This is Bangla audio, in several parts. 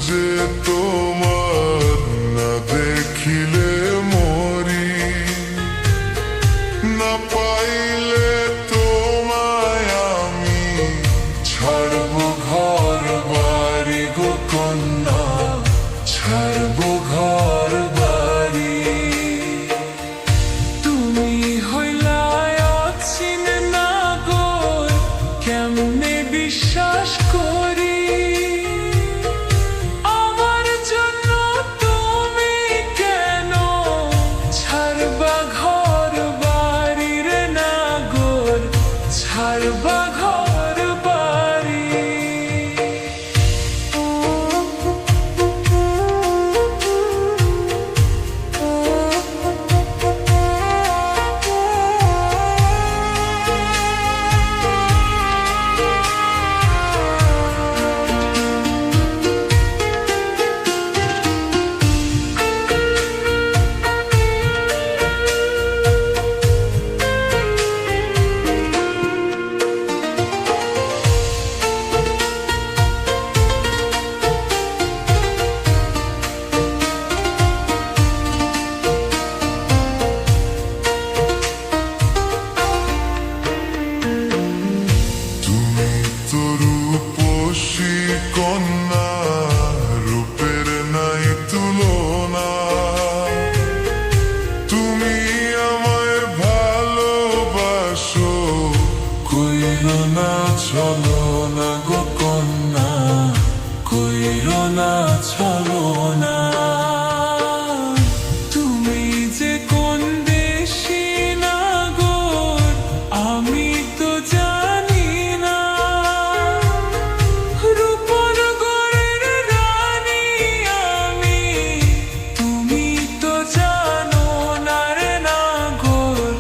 যে তোমার না দেখিলে মরি, না পাইলে তোমায় আমি ছাড়ব ঘর বাড়ি গো কন্যা, ছাড়ব ঘর বাড়ি। তুমি হইলা অচিন নাগর, কেমনে বিশ্বাস করি আমার জন্য তুমি কেন ছাড়বা ঘর বাড়ি রে নাগর, ছাড়বা ঘর বাড়ি। রূপসী কন্যা, রূপের নাই তুলনা, তুমি আমায় ভালোবাসো, কইরো না ছলনা গো কন্যা, কইরো না ছলনা। তুমি যে কোন দেশি নাগর আমি তো জানি না, রূপর গড়ের রানী আমি, তুমি তো জানো না রে নাগর,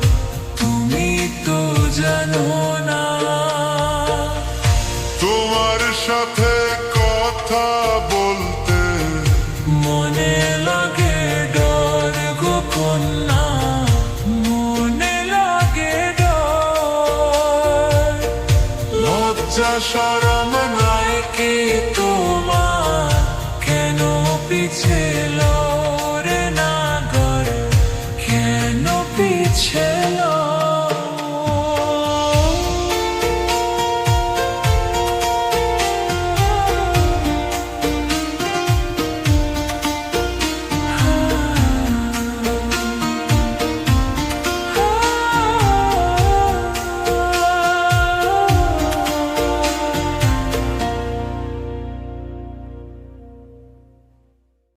তুমি তো জানো না। তোমার সাথে